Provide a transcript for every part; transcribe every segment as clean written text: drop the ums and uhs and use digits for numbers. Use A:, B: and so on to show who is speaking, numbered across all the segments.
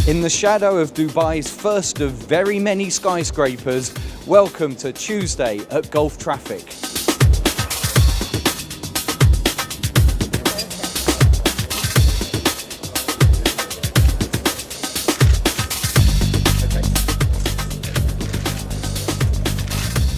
A: In the shadow of Dubai's first of very many skyscrapers, welcome to Tuesday at Gulf Traffic.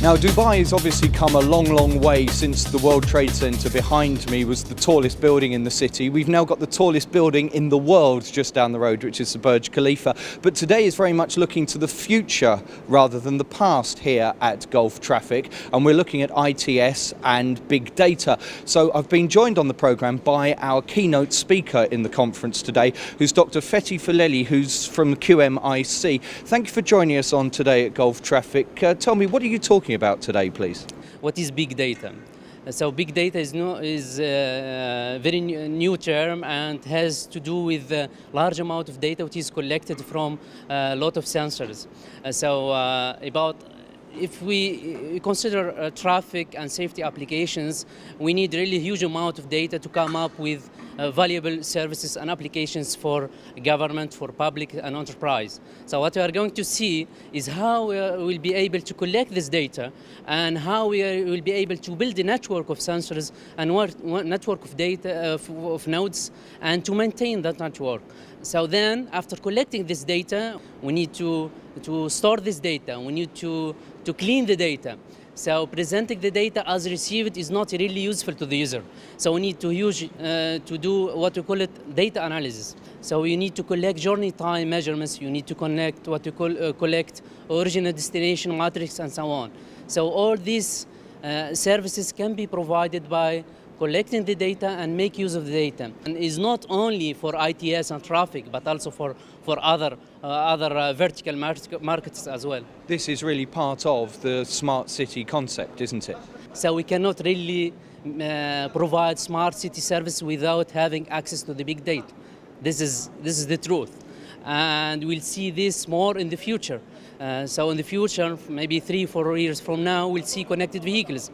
A: Now, Dubai has obviously come a long, long way since the World Trade Center behind me was the tallest building in the city. We've now got the tallest building in the world just down the road, which is the Burj Khalifa. But today is very much looking to the future rather than the past here at Gulf Traffic. And we're looking at ITS and big data. So I've been joined on the program by our keynote speaker in the conference today, who's Dr. Fethi Fileli, who's from QMIC. Thank you for joining us on today at Gulf Traffic. Tell me, what are you talking about today, please?
B: What is big data? So big data is a very new term and has to do with a large amount of data which is collected from a lot of sensors. If we consider traffic and safety applications, we need really huge amount of data to come up with valuable services and applications for government, for public and enterprise. So what we are going to see is how we will be able to collect this data and how we will be able to build a network of sensors and one network of data of nodes and to maintain that network. So then, after collecting this data, we need to store this data. We need to clean the data. So presenting the data as received is not really useful to the user. So we need to do what we call it data analysis. So you need to collect journey time measurements. You need to connect what we call collect original destination matrix and so on. So all these services can be provided by collecting the data and make use of the data. And is not only for ITS and traffic, but also for other vertical markets as well.
A: This is really part of the smart city concept, isn't it?
B: So we cannot really provide smart city service without having access to the big data. This is the truth. And we'll see this more in the future. So in the future, maybe 3-4 years from now, we'll see connected vehicles.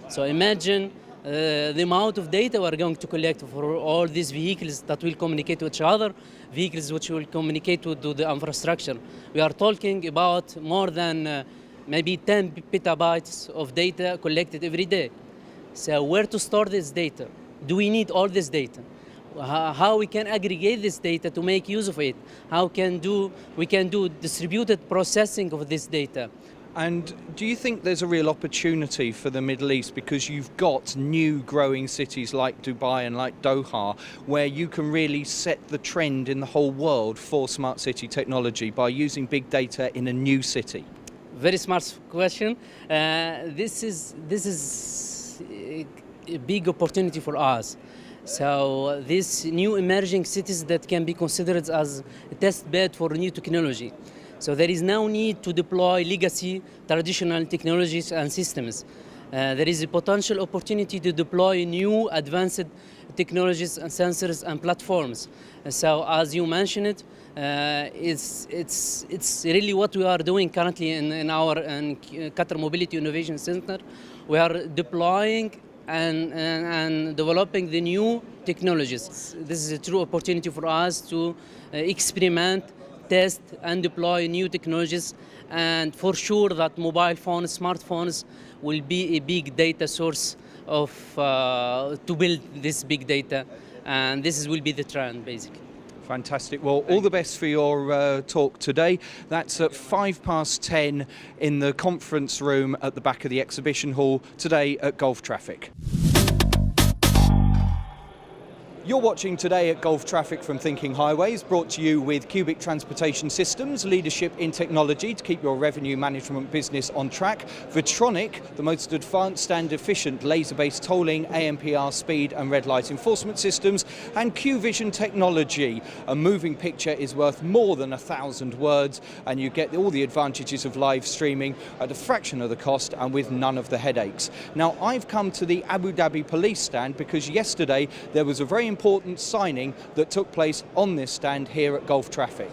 B: So imagine the amount of data we're going to collect for all these vehicles that will communicate to each other, vehicles which will communicate to the infrastructure. We are talking about more than maybe 10 petabytes of data collected every day. So where to store this data? Do we need all this data? How we can aggregate this data to make use of it? How we can do distributed processing of this data?
A: And do you think there's a real opportunity for the Middle East, because you've got new growing cities like Dubai and like Doha, where you can really set the trend in the whole world for smart city technology by using big data in a new city?
B: Very smart question. This is a big opportunity for us. So these new emerging cities that can be considered as a test bed for new technology. So there is no need to deploy legacy traditional technologies and systems. There is a potential opportunity to deploy new advanced technologies and sensors and platforms. So as you mentioned, it's really what we are doing currently in our Qatar Mobility Innovation Center. We are deploying and developing the new technologies. This is a true opportunity for us to experiment, test and deploy new technologies, and for sure that mobile phones, smartphones will be a big data source to build this big data, and this will be the trend basically.
A: Fantastic. Well, all the best for your talk today. That's at 10:05 in the conference room at the back of the exhibition hall today at Gulf Traffic. You're watching today at Gulf Traffic from Thinking Highways, brought to you with Cubic Transportation Systems, leadership in technology to keep your revenue management business on track. Vitronic, the most advanced and efficient laser-based tolling, AMPR speed and red light enforcement systems, and QVision technology. A moving picture is worth more than 1,000 words, and you get all the advantages of live streaming at a fraction of the cost and with none of the headaches. Now, I've come to the Abu Dhabi police stand because yesterday there was a very important signing that took place on this stand here at Gulf Traffic.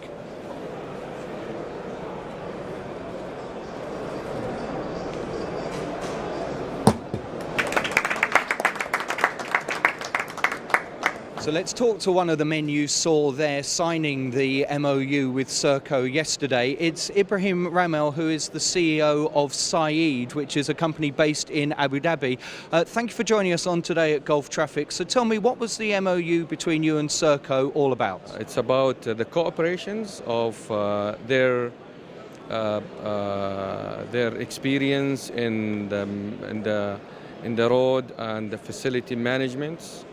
A: So let's talk to one of the men you saw there signing the MOU with Serco yesterday. It's Ibrahim Ramel, who is the CEO of Saeed, which is a company based in Abu Dhabi. Thank you for joining us on today at Gulf Traffic. So tell me, what was the MOU between you and Serco all about?
C: It's about the cooperations of their experience in the road and the facility management,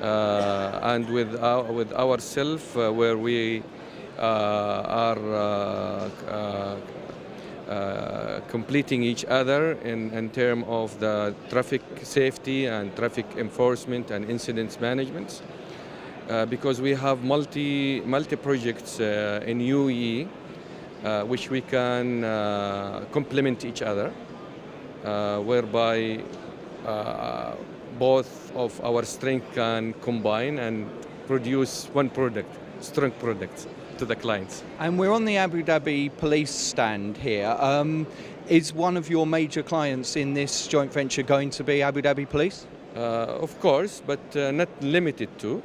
C: and with ourselves, where we are completing each other in terms of the traffic safety and traffic enforcement and incidents management. Because we have multi projects in UAE, which we can complement each other, whereby both of our strength can combine and produce one product, strong product to the clients.
A: And we're on the Abu Dhabi police stand here. Is one of your major clients in this joint venture going to be Abu Dhabi Police?
C: Of course, but not limited to.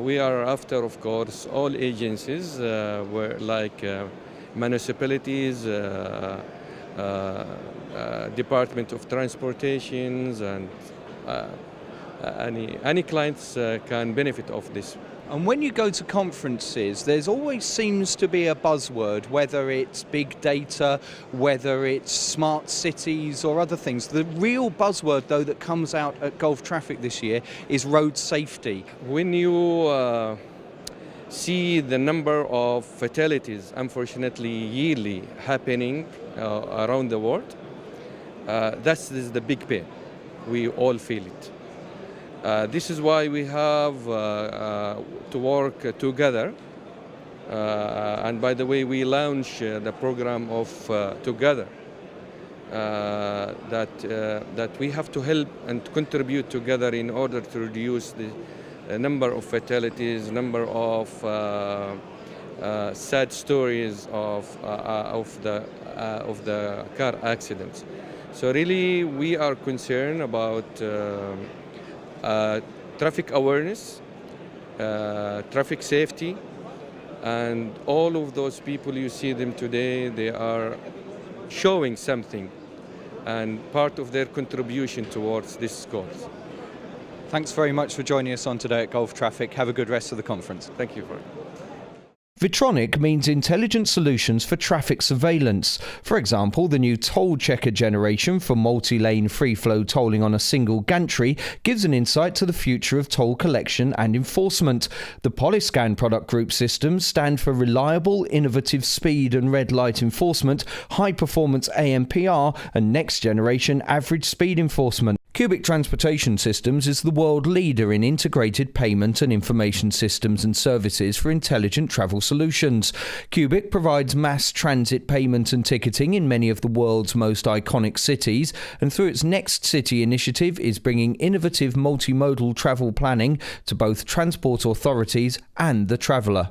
C: We are after, of course, all agencies, like municipalities, Department of Transportations, and any clients can benefit of this.
A: And when you go to conferences, there's always seems to be a buzzword, whether it's big data, whether it's smart cities or other things. The real buzzword, though, that comes out at Gulf Traffic this year is road safety.
C: When you see the number of fatalities, unfortunately, yearly happening around the world, that's the big pain. We all feel it. This is why we have to work together. And by the way, we launched the program of Together, that we have to help and contribute together in order to reduce the number of fatalities, number of sad stories of the car accidents. So really, we are concerned about traffic awareness, traffic safety, and all of those people you see them today, they are showing something and part of their contribution towards this cause.
A: Thanks very much for joining us on today at Gulf Traffic. Have a good rest of the conference.
C: Thank you for it.
A: Vitronic means intelligent solutions for traffic surveillance. For example, the new toll checker generation for multi-lane free-flow tolling on a single gantry gives an insight to the future of toll collection and enforcement. The Polyscan product group systems stand for reliable, innovative speed and red light enforcement, high-performance AMPR and next-generation average speed enforcement. Cubic Transportation Systems is the world leader in integrated payment and information systems and services for intelligent travel solutions. Cubic provides mass transit payment and ticketing in many of the world's most iconic cities, and through its Next City initiative is bringing innovative multimodal travel planning to both transport authorities and the traveller.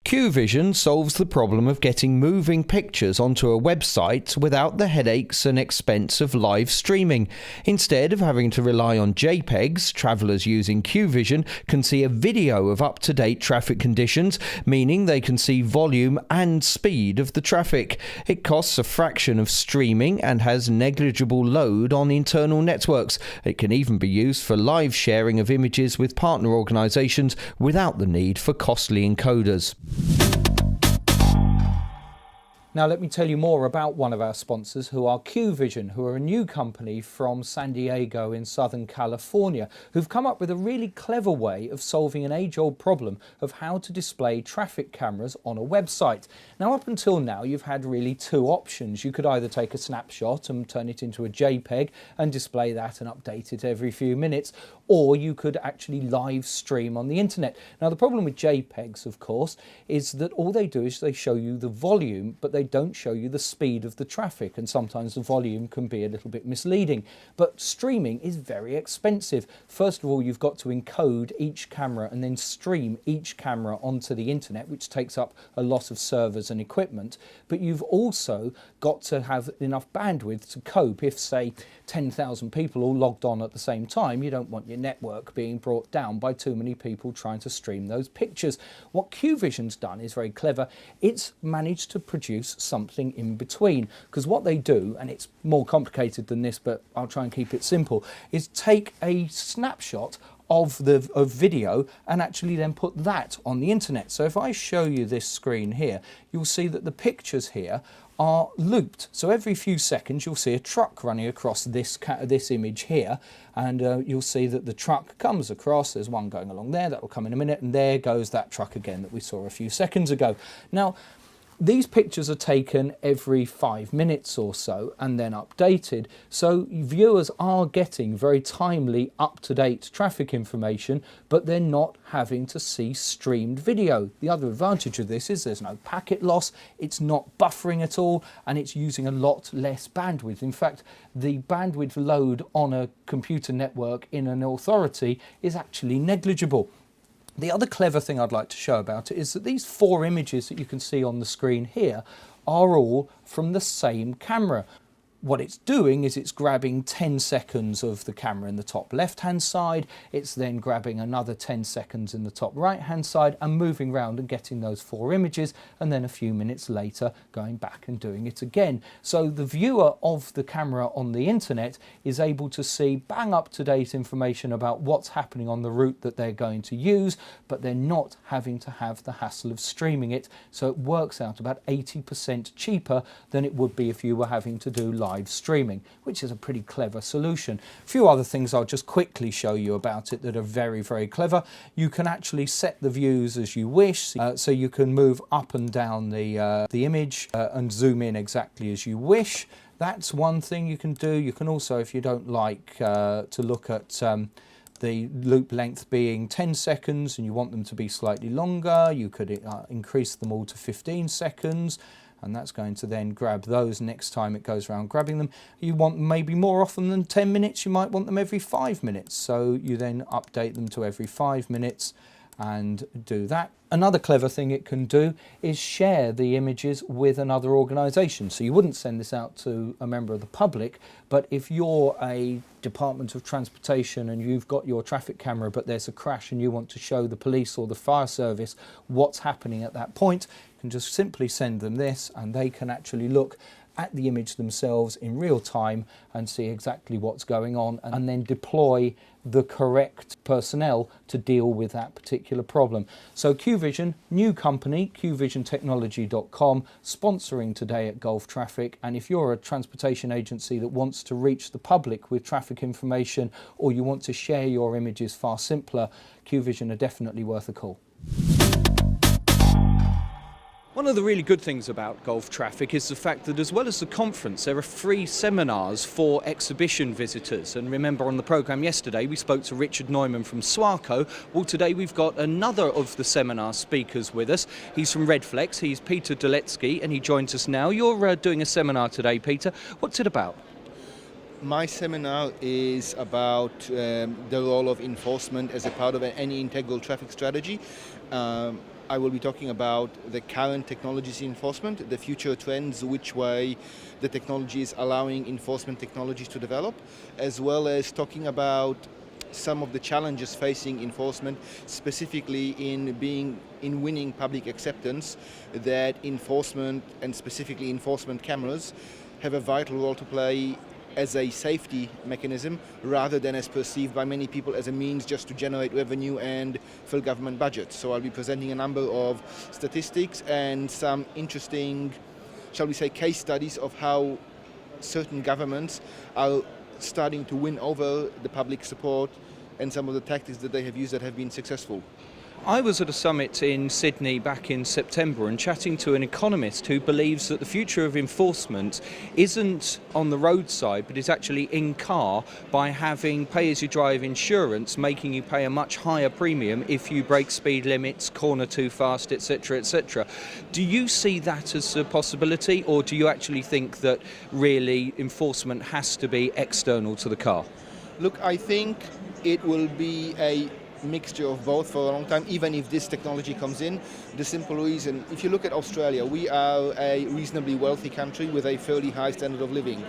A: QVision solves the problem of getting moving pictures onto a website without the headaches and expense of live streaming. Instead of having to rely on JPEGs, travellers using QVision can see a video of up-to-date traffic conditions, meaning they can see volume and speed of the traffic. It costs a fraction of streaming and has negligible load on internal networks. It can even be used for live sharing of images with partner organisations without the need for costly encoders. Now let me tell you more about one of our sponsors, who are QVision, who are a new company from San Diego in Southern California, who've come up with a really clever way of solving an age-old problem of how to display traffic cameras on a website. Now, up until now, you've had really two options. You could either take a snapshot and turn it into a JPEG and display that and update it every few minutes, or you could actually live stream on the internet. Now, the problem with JPEGs, of course, is that all they do is they show you the volume, but they don't show you the speed of the traffic, and sometimes the volume can be a little bit misleading. But streaming is very expensive. First of all, you've got to encode each camera and then stream each camera onto the internet, which takes up a lot of servers and equipment. But you've also got to have enough bandwidth to cope. If, say, 10,000 people all logged on at the same time, you don't want your network being brought down by too many people trying to stream those pictures. What QVision's done is very clever. It's managed to produce something in between, because what they do, and it's more complicated than this, but I'll try and keep it simple, is take a snapshot of video and actually then put that on the internet. So if I show you this screen here, you'll see that the pictures here are looped. So every few seconds you'll see a truck running across this image here, and you'll see that the truck comes across. There's one going along there, that will come in a minute, and there goes that truck again that we saw a few seconds ago. Now, these pictures are taken every 5 minutes or so and then updated. So viewers are getting very timely, up-to-date traffic information, but they're not having to see streamed video. The other advantage of this is there's no packet loss, it's not buffering at all, and it's using a lot less bandwidth. In fact, the bandwidth load on a computer network in an authority is actually negligible. The other clever thing I'd like to show about it is that these 4 images that you can see on the screen here are all from the same camera. What it's doing is it's grabbing 10 seconds of the camera in the top left-hand side, it's then grabbing another 10 seconds in the top right-hand side and moving around and getting those 4 images, and then a few minutes later going back and doing it again. So the viewer of the camera on the internet is able to see bang up-to-date information about what's happening on the route that they're going to use, but they're not having to have the hassle of streaming it. So it works out about 80% cheaper than it would be if you were having to do live streaming, which is a pretty clever solution. A few other things I'll just quickly show you about it that are very, very clever. You can actually set the views as you wish, so you can move up and down the image and zoom in exactly as you wish. That's one thing you can do. You can also, if you don't like to look at the loop length being 10 seconds and you want them to be slightly longer, you could increase them all to 15 seconds. And that's going to then grab those next time it goes around grabbing them. You want maybe more often than 10 minutes, you might want them every 5 minutes. So you then update them to every 5 minutes and do that. Another clever thing it can do is share the images with another organisation. So you wouldn't send this out to a member of the public, but if you're a Department of Transportation and you've got your traffic camera but there's a crash and you want to show the police or the fire service what's happening at that point, you can just simply send them this and they can actually look at the image themselves in real time and see exactly what's going on, and then deploy the correct personnel to deal with that particular problem. So QVision, new company, qvisiontechnology.com, sponsoring today at Gulf Traffic. And if you're a transportation agency that wants to reach the public with traffic information, or you want to share your images far simpler, QVision are definitely worth a call.
D: One of the really good things about Gulf Traffic is the fact that as well as the conference, there are free seminars for exhibition visitors. And remember, on the programme yesterday, we spoke to Richard Neumann from SWACO. Well, today we've got another of the seminar speakers with us. He's from Redflex, he's Peter Doletsky, and he joins us now. You're doing a seminar today, Peter. What's it about?
E: My seminar is about the role of enforcement as a part of any integral traffic strategy. I will be talking about the current technologies in enforcement, the future trends, which way the technology is allowing enforcement technologies to develop, as well as talking about some of the challenges facing enforcement, specifically in winning public acceptance that enforcement, and specifically enforcement cameras, have a vital role to play as a safety mechanism rather than as perceived by many people as a means just to generate revenue and fill government budgets. So I'll be presenting a number of statistics and some interesting, shall we say, case studies of how certain governments are starting to win over the public support and some of the tactics that they have used that have been successful.
A: I was at a summit in Sydney back in September and chatting to an economist who believes that the future of enforcement isn't on the roadside but is actually in car, by having pay-as-you-drive insurance making you pay a much higher premium if you break speed limits, corner too fast, etc, etc. Do you see that as a possibility, or do you actually think that really enforcement has to be external to the car?
E: Look, I think it will be a mixture of both for a long time, even if this technology comes in. The simple reason, if you look at Australia, we are a reasonably wealthy country with a fairly high standard of living.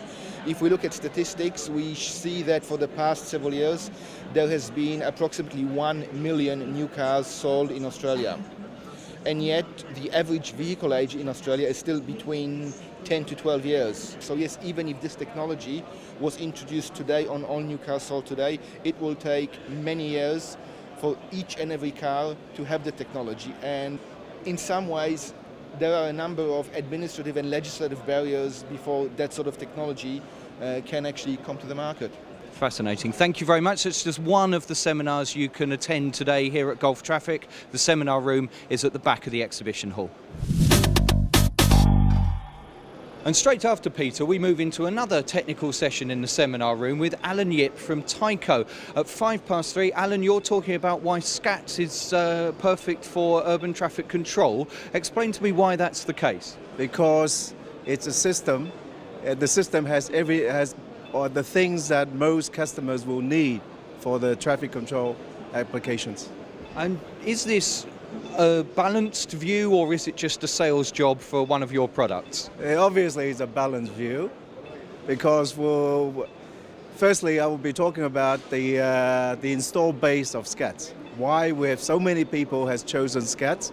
E: If we look at statistics, we see that for the past several years, there has been approximately 1 million new cars sold in Australia. And yet, the average vehicle age in Australia is still between 10 to 12 years. So yes, even if this technology was introduced today on all new cars sold today, it will take many years for each and every car to have the technology. And in some ways, there are a number of administrative and legislative barriers before that sort of technology can actually come to the market.
A: Fascinating. Thank you very much. It's just one of the seminars you can attend today here at Gulf Traffic. The seminar room is at the back of the exhibition hall. And straight after Peter, we move into another technical session in the seminar room with Alan Yip from Tyco. At 3:05, Alan, you're talking about why SCAT is perfect for urban traffic control. Explain to me why that's the case.
F: Because it's a system. The system has the things that most customers will need for the traffic control applications.
A: And is this a balanced view, or is it just a sales job for one of your products?
F: Obviously, it's a balanced view, because firstly, I will be talking about the installed base of SCATs. Why we have so many people has chosen SCATs,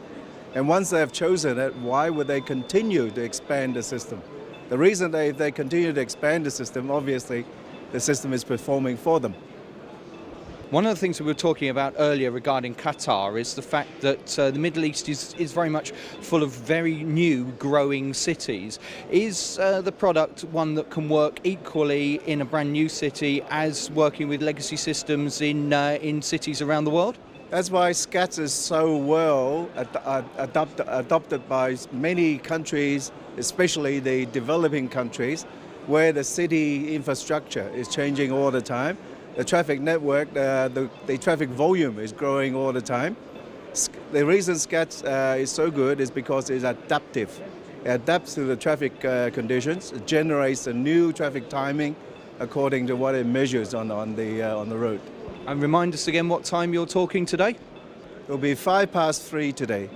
F: and once they have chosen it, why would they continue to expand the system? The reason if they continue to expand the system, obviously, the system is performing for them.
A: One of the things we were talking about earlier regarding Qatar is the fact that the Middle East is very much full of very new growing cities. Is the product one that can work equally in a brand new city as working with legacy systems in cities around the world?
F: That's why SCATs is so well adopted by many countries, especially the developing countries, where the city infrastructure is changing all the time. The traffic network, the traffic volume is growing all the time. The reason SCAT is so good is because it's adaptive. It adapts to the traffic conditions. It generates a new traffic timing according to what it measures on the road.
A: And remind us again what time you're talking today?
F: It will be 3:05 today.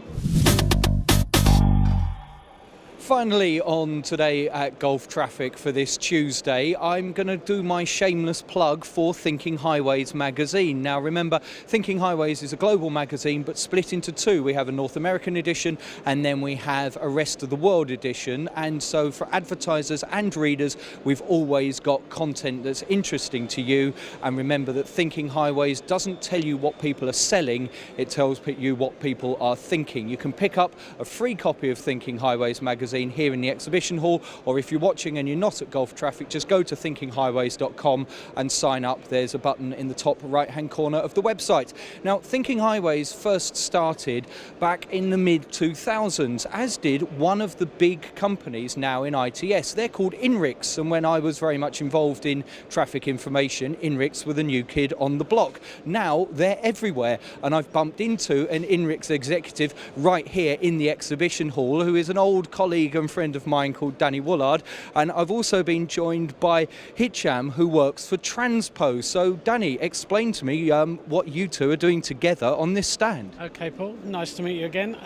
A: Finally on today at Gulf Traffic for this Tuesday, I'm going to do my shameless plug for Thinking Highways magazine. Now remember, Thinking Highways is a global magazine but split into two. We have a North American edition and then we have a rest of the world edition, and so for advertisers and readers we've always got content that's interesting to you. And remember that Thinking Highways doesn't tell you what people are selling, it tells you what people are thinking. You can pick up a free copy of Thinking Highways magazine here in the exhibition hall, or if you're watching and you're not at Gulf Traffic, just go to thinkinghighways.com and sign up. There's a button in the top right hand corner of the website. Now, Thinking Highways first started back in the mid-2000s, as did one of the big companies now in ITS. They're called INRIX, and when I was very much involved in traffic information, INRIX were the new kid on the block. Now they're everywhere, and I've bumped into an INRIX executive right here in the exhibition hall who is an old colleague and friend of mine called Danny Woolard, and I've also been joined by Hicham, who works for Transpo. So Danny, explain to me what you two are doing together on this stand.
G: Okay, Paul, nice to meet you again.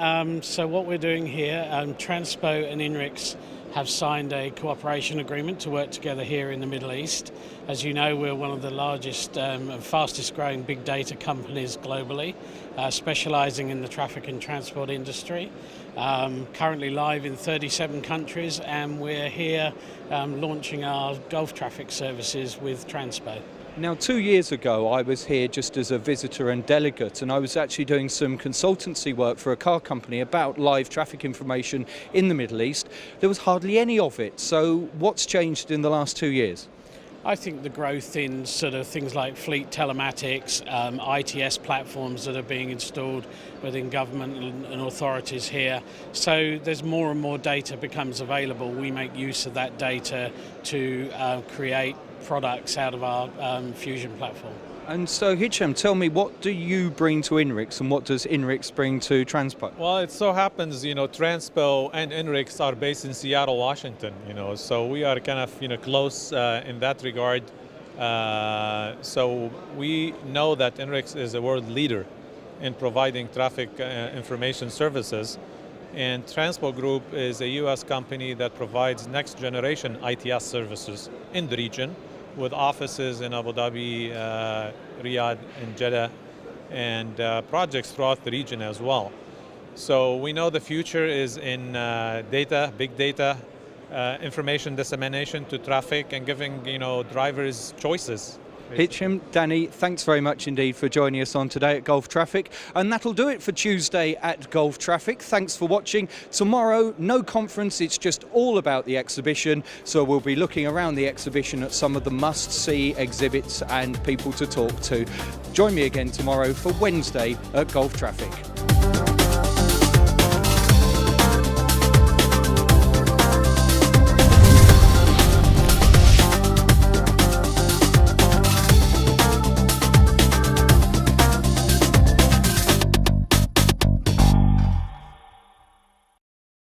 G: So what we're doing here, Transpo and INRIX have signed a cooperation agreement to work together here in the Middle East. As you know, we're one of the largest and fastest growing big data companies globally, specializing in the traffic and transport industry. Currently live in 37 countries, and we're here launching our Gulf Traffic services with Transpo.
A: Now, 2 years ago, I was here just as a visitor and delegate, and I was actually doing some consultancy work for a car company about live traffic information in the Middle East. There was hardly any of it. So what's changed in the last 2 years?
G: I think the growth in sort of things like fleet telematics, ITS platforms that are being installed within government and authorities here. So there's more and more data becomes available. We make use of that data to create products out of our Fusion platform.
A: And so, Hicham, tell me, what do you bring to INRIX and what does INRIX bring to Transpo?
H: Well, it so happens, Transpo and INRIX are based in Seattle, Washington, so we are kind of, close in that regard. So we know that INRIX is a world leader in providing traffic information services. And Transpo Group is a US company that provides next generation ITS services in the region, with offices in Abu Dhabi, Riyadh, and Jeddah, and projects throughout the region as well. So we know the future is in data, big data, information dissemination to traffic, and giving drivers choices.
A: Hicham, Danny, thanks very much indeed for joining us on today at Gulf Traffic. And that'll do it for Tuesday at Gulf Traffic. Thanks for watching. Tomorrow, no conference, it's just all about the exhibition. So we'll be looking around the exhibition at some of the must-see exhibits and people to talk to. Join me again tomorrow for Wednesday at Gulf Traffic.